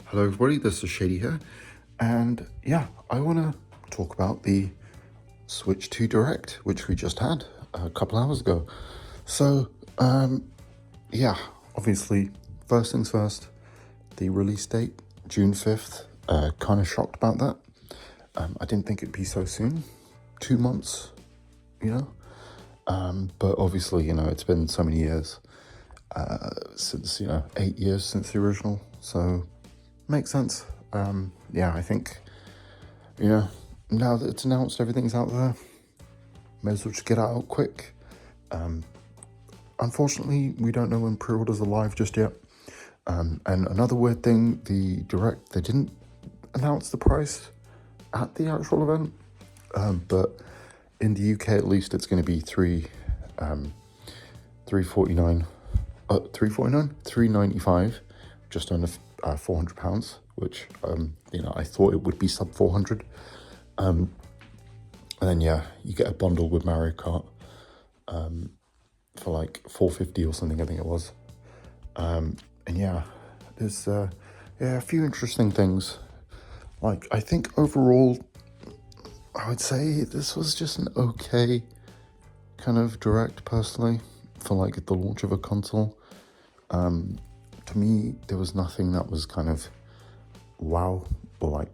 Hello everybody, this is Shady here, and yeah, I want to talk about the Switch 2 Direct, which we just had a couple hours ago. So, yeah, obviously, first things first, the release date, June 5th, kind of shocked about that. I didn't think it'd be so soon, 2 months, you know, but obviously, you know, it's been so many years since, 8 years since the original, so makes sense. Yeah, I think, now that it's announced, everything's out there, may as well just get it out quick. Unfortunately, we don't know when pre-orders are live just yet. And another weird thing, the Direct, they didn't announce the price at the actual event, but in the UK at least, it's going to be $395, just under £400, which I thought it would be sub 400. And then yeah, you get a bundle with Mario Kart for like 450 or something, I think it was. And yeah, there's a few interesting things. Like, I think overall, I would say this was just an okay kind of Direct, personally, for like the launch of a console. To me, there was nothing that was kind of wow, or like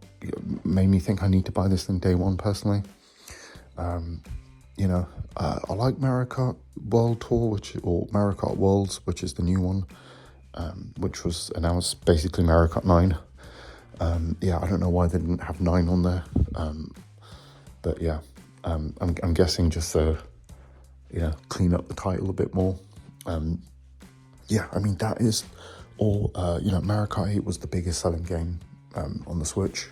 made me think I need to buy this thing day one, personally. I like Mario Kart World Tour, or Mario Kart Worlds, which is the new one, which was announced, basically Mario Kart 9. Yeah, I don't know why they didn't have 9 on there, but yeah, I'm guessing just so, clean up the title a bit more. Yeah, I mean, that is all, Mario Kart 8 was the biggest selling game on the Switch,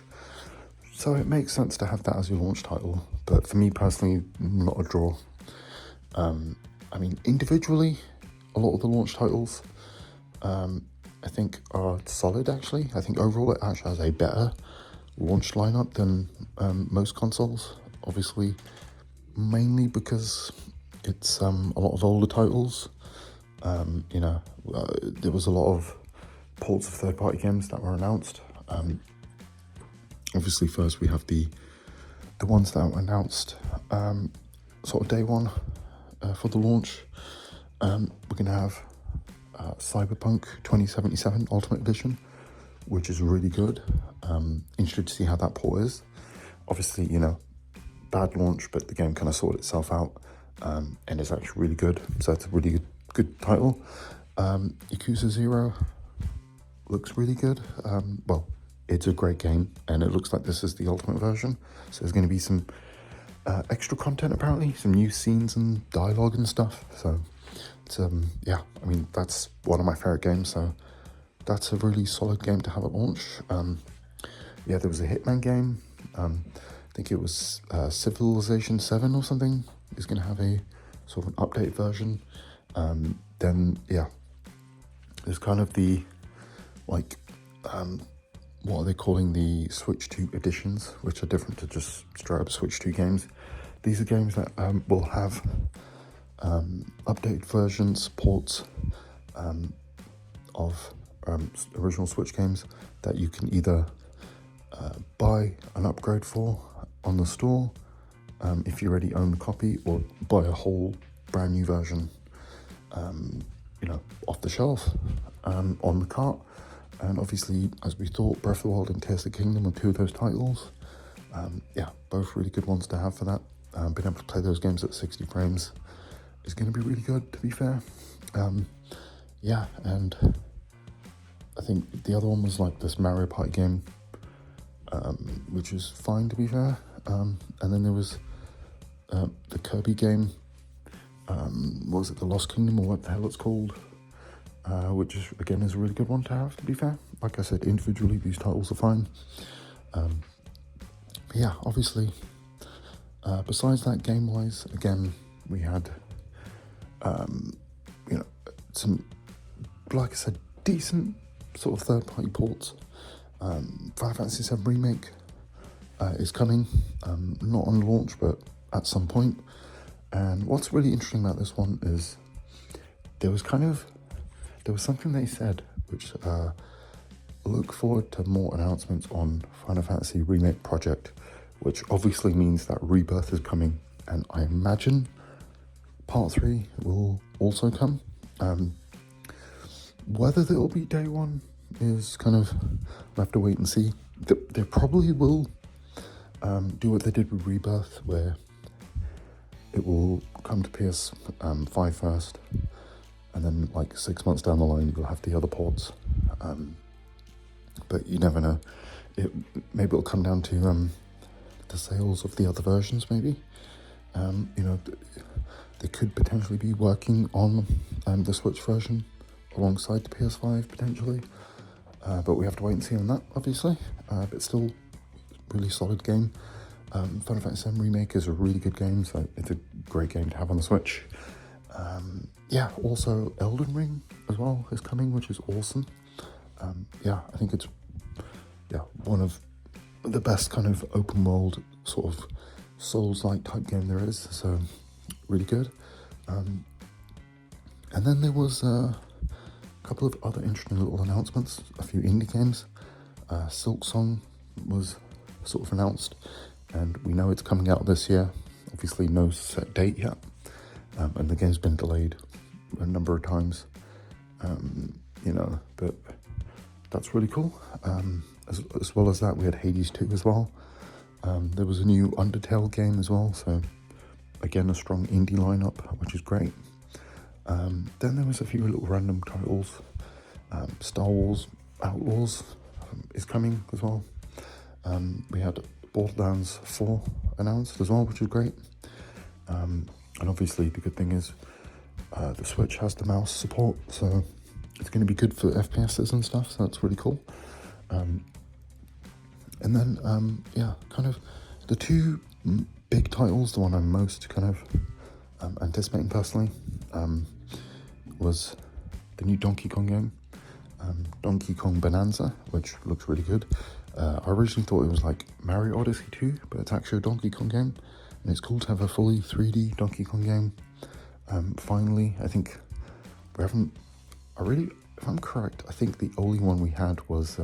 so it makes sense to have that as your launch title, but for me personally, not a draw. I mean, individually, a lot of the launch titles, I think are solid, actually. I think overall it actually has a better launch lineup than most consoles, obviously, mainly because it's a lot of older titles. There was a lot of ports of third-party games that were announced. Obviously, first we have the ones that were announced sort of day one for the launch. We're going to have Cyberpunk 2077 Ultimate Edition, which is really good. Interested to see how that port is. Obviously, bad launch, but the game kind of sorted itself out, and it's actually really good. So it's a really good title. Yakuza 0 looks really good. Well, it's a great game, and it looks like this is the ultimate version. So there's going to be some extra content, apparently, some new scenes and dialogue and stuff. So it's yeah, I mean, that's one of my favorite games. So that's a really solid game to have at launch. Yeah, there was a Hitman game. I think it was Civilization 7 or something. Is going to have a sort of an update version. Then yeah, there's kind of the like what are they calling the Switch 2 editions, which are different to just straight up Switch 2 games. These are games that will have updated versions, ports of original Switch games that you can either buy an upgrade for on the store if you already own the copy, or buy a whole brand new version off the shelf on the cart. And obviously, as we thought, Breath of the Wild and Tears of the Kingdom are 2 of those titles. Yeah, both really good ones to have for that. Being able to play those games at 60 frames is going to be really good, to be fair. Yeah, and I think the other one was like this Mario Party game, which is fine, to be fair. And then there was the Kirby game, what was it, the Lost Kingdom, or what the hell it's called, which is, again, is a really good one to have, to be fair. Like I said, individually these titles are fine. But yeah, obviously, besides that, game-wise, again, we had some, like I said, decent sort of third-party ports. Final Fantasy VII Remake is coming, not on launch, but at some point. And what's really interesting about this one is there was something they said which look forward to more announcements on Final Fantasy Remake Project, which obviously means that Rebirth is coming, and I imagine Part 3 will also come. Whether it'll be day one is kind of, we'll have to wait and see. They probably will do what they did with Rebirth, where it will come to PS5 first, and then like 6 months down the line you'll have the other ports. But you never know. Maybe it'll come down to the sales of the other versions, maybe. They could potentially be working on the Switch version alongside the PS5, potentially. But we have to wait and see on that, obviously. But still, really solid game. Final Fantasy VII Remake is a really good game, so it's a great game to have on the Switch. Also Elden Ring as well is coming, which is awesome. I think it's one of the best kind of open world sort of Souls-like type game there is, so really good. And then there was a couple of other interesting little announcements, a few indie games. Silksong was sort of announced, and we know it's coming out this year. Obviously no set date yet, and the game's been delayed a number of times, but that's really cool. As well as that, we had Hades 2 as well. There was a new Undertale game as well, so again a strong indie lineup, which is great. Then there was a few little random titles. Star Wars Outlaws is coming as well. We had Borderlands 4 announced as well, which is great. And obviously the good thing is the Switch has the mouse support, so it's going to be good for FPSs and stuff, so that's really cool. And then, kind of the two big titles, the one I'm most kind of anticipating personally, was the new Donkey Kong game, Donkey Kong Bonanza, which looks really good. I originally thought it was like Mario Odyssey 2, but it's actually a Donkey Kong game, and it's cool to have a fully 3D Donkey Kong game. Finally, I think we haven't, if I'm correct, I think the only one we had was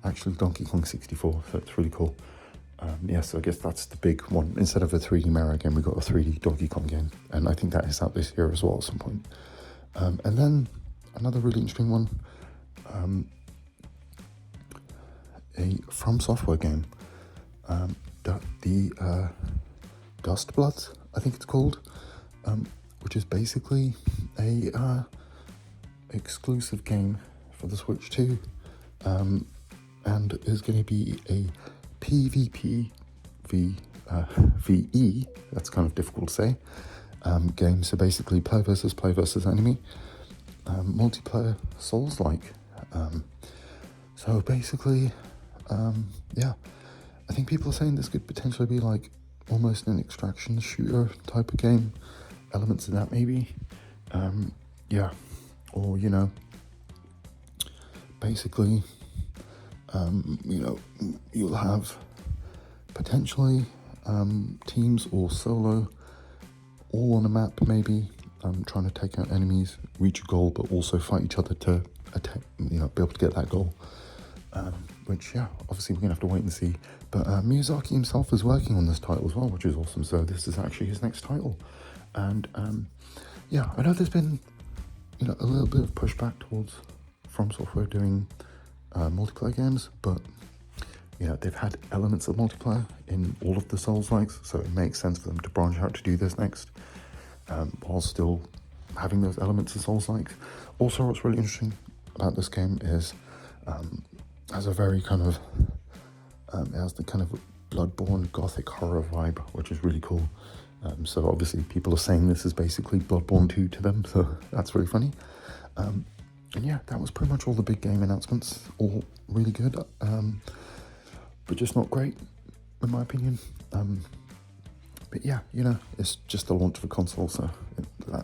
actually Donkey Kong 64, so it's really cool. So I guess that's the big one. Instead of a 3D Mario game, we got a 3D Donkey Kong game, and I think that is out this year as well at some point. And then another really interesting one, a From Software game, the Dust Bloods, I think it's called, which is basically a exclusive game for the Switch 2, and is going to be a PvP VE, that's kind of difficult to say, game. So basically play versus enemy, multiplayer Souls-like. So basically, I think people are saying this could potentially be like almost an extraction shooter type of game, elements of that maybe, or basically, you'll have potentially teams or solo all on a map maybe, trying to take out enemies, reach a goal, but also fight each other to attack, be able to get that goal. Which, obviously we're gonna have to wait and see. But Miyazaki himself is working on this title as well, which is awesome. So this is actually his next title. And I know there's been, a little bit of pushback towards From Software doing multiplayer games, but they've had elements of multiplayer in all of the Souls-likes, so it makes sense for them to branch out to do this next, while still having those elements of Souls-likes. Also, what's really interesting about this game is has a very kind of it has the kind of Bloodborne gothic horror vibe, which is really cool. So obviously people are saying this is basically Bloodborne 2 to them, so that's really funny. And that was pretty much all the big game announcements, all really good, but just not great in my opinion. But it's just the launch of a console, so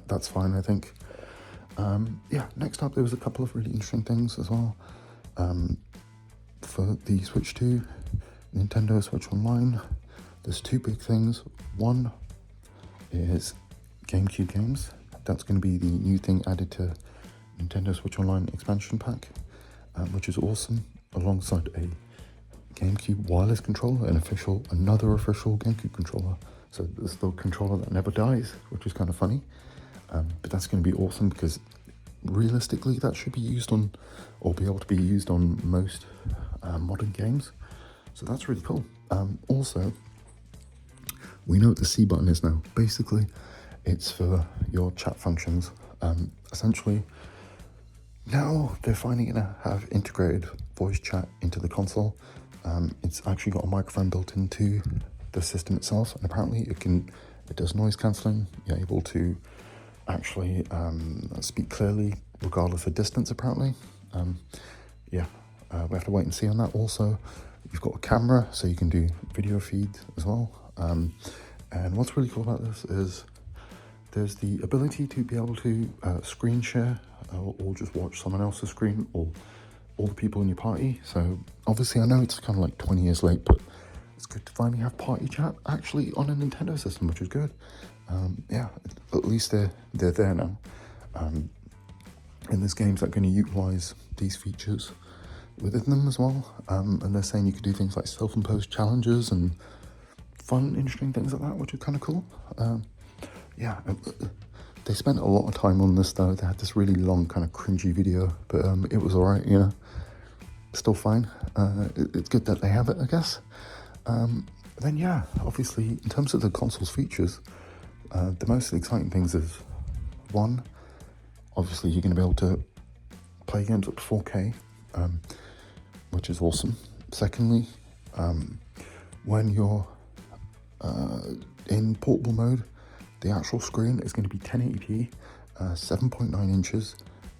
that's fine, I think. Next up there was a couple of really interesting things as well. For the Switch 2, Nintendo Switch Online, there's two big things. One is GameCube games. That's going to be the new thing added to Nintendo Switch Online expansion pack. which is awesome, alongside a GameCube wireless controller, another official GameCube controller. So it's the controller that never dies, which is kind of funny. But that's going to be awesome because realistically that should be used on, or be able to be used on most modern games. So that's really cool. Also, we know what the C button is now. Basically, it's for your chat functions. Essentially, now they're finally going to have integrated voice chat into the console. It's actually got a microphone built into the system itself, and apparently it does noise cancelling. You're able to actually speak clearly regardless of distance, apparently. We have to wait and see on that. Also, you've got a camera, so you can do video feeds as well. And what's really cool about this is there's the ability to be able to screen share or just watch someone else's screen, or all the people in your party. So obviously I know it's kind of like 20 years late, but it's good to finally have party chat actually on a Nintendo system, which is good. At least they're there now. And there's games that are going to utilize these features within them as well. And they're saying you could do things like self-imposed challenges and fun, interesting things like that, which is kind of cool. They spent a lot of time on this though. They had this really long kind of cringy video, but it was alright, you know, still fine. It's good that they have it, I guess. Obviously in terms of the console's features, the most exciting things is, one, obviously you're going to be able to play games up to 4K, which is awesome. Secondly, when you're in portable mode, the actual screen is going to be 1080p, 7.9 inches,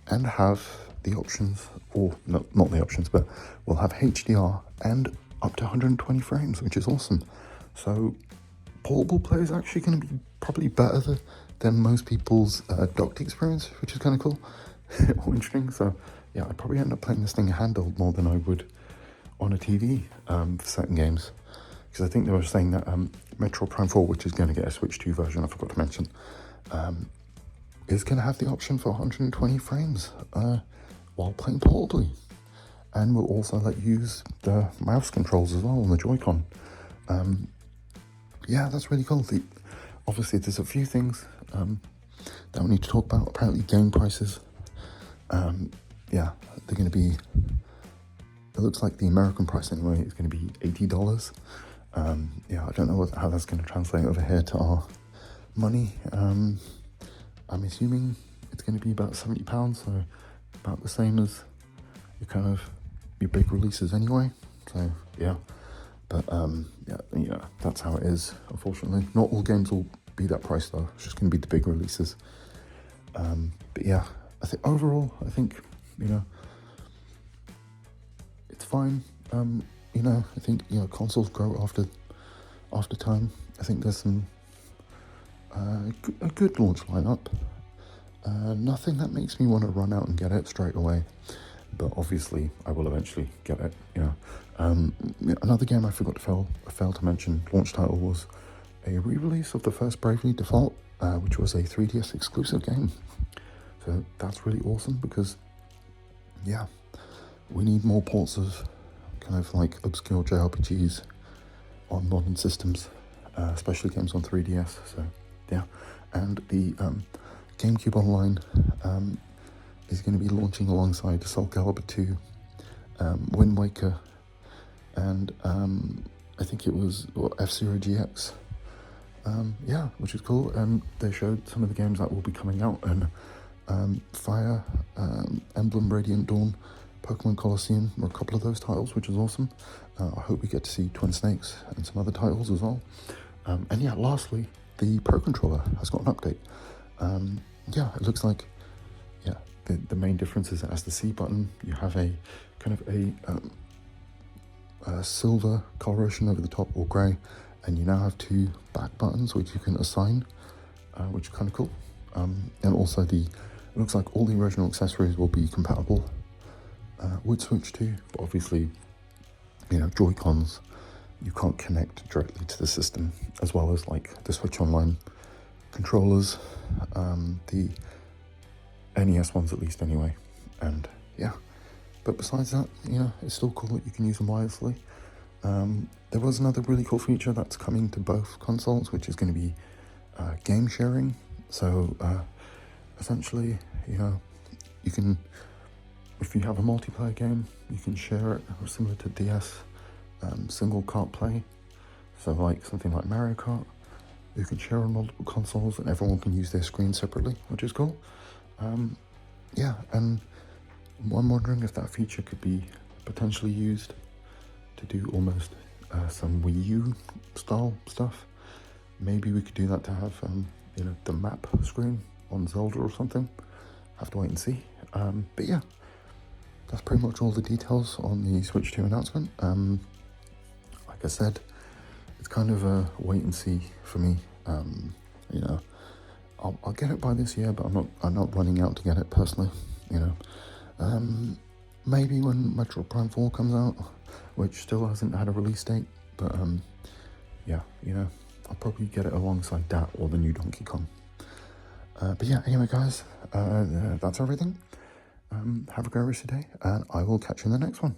and have the options, or not the options, but will have HDR and up to 120 frames, which is awesome. So portable play is actually going to be probably better than most people's docked experience, which is kind of cool or interesting. So yeah, I'd probably end up playing this thing handheld more than I would on a TV for certain games. Because I think they were saying that Metroid Prime 4, which is going to get a Switch 2 version, I forgot to mention, is going to have the option for 120 frames while playing portably. And will also let you use the mouse controls as well on the Joy-Con. That's really cool. Obviously, there's a few things that we need to talk about. Apparently, game prices. They're going to be... It looks like the American price anyway is going to be $80. I don't know how that's going to translate over here to our money. I'm assuming it's going to be about £70, so about the same as your big releases anyway. So that's how it is. Unfortunately, not all games will be that price though. It's just going to be the big releases. I think overall, it's fine. I think consoles grow after time. I think there's some a good launch lineup. Nothing that makes me want to run out and get it straight away, but obviously I will eventually get it. Another game I forgot to fail to mention, launch title, was a re-release of the first Bravely Default, which was a 3DS exclusive game. So that's really awesome because we need more ports of kind of like obscure JRPGs on modern systems, especially games on 3DS. So and the GameCube Online is going to be launching alongside Soul Calibur 2, Wind Waker, and I think it was F-Zero GX. Which is cool. And they showed some of the games that will be coming out, and Fire Emblem Radiant Dawn, Pokemon Colosseum were a couple of those titles, which is awesome. I hope we get to see Twin Snakes and some other titles as well. Lastly, the Pro Controller has got an update. It looks like the main difference is it has the C button. You have a kind of a silver coloration over the top, or grey, and you now have two back buttons which you can assign, which is kind of cool. And also it looks like all the original accessories will be compatible with Switch 2, but obviously, Joy-Cons, you can't connect directly to the system, as well as like the Switch Online controllers, the NES ones at least anyway. And but besides that, you know, it's still cool that you can use them wirelessly. There was another really cool feature that's coming to both consoles, which is going to be game sharing. So essentially, you know, you can, if you have a multiplayer game, you can share it similar to DS single kart play. So like something like Mario Kart, you can share on multiple consoles and everyone can use their screen separately, which is cool. Yeah, and I'm wondering if that feature could be potentially used to do almost some Wii U style stuff. Maybe we could do that to have, you know, the map screen on Zelda or something. Have to wait and see. But yeah, that's pretty much all the details on the Switch 2 announcement. Like I said, it's kind of a wait and see for me. You know, I'll get it by this year, but I'm not running out to get it personally. You know, maybe when Metroid Prime 4 comes out, which still hasn't had a release date. But yeah, you know, I'll probably get it alongside that or the new Donkey Kong. But yeah, anyway, guys, that's everything. Have a great rest of the day, and I will catch you in the next one.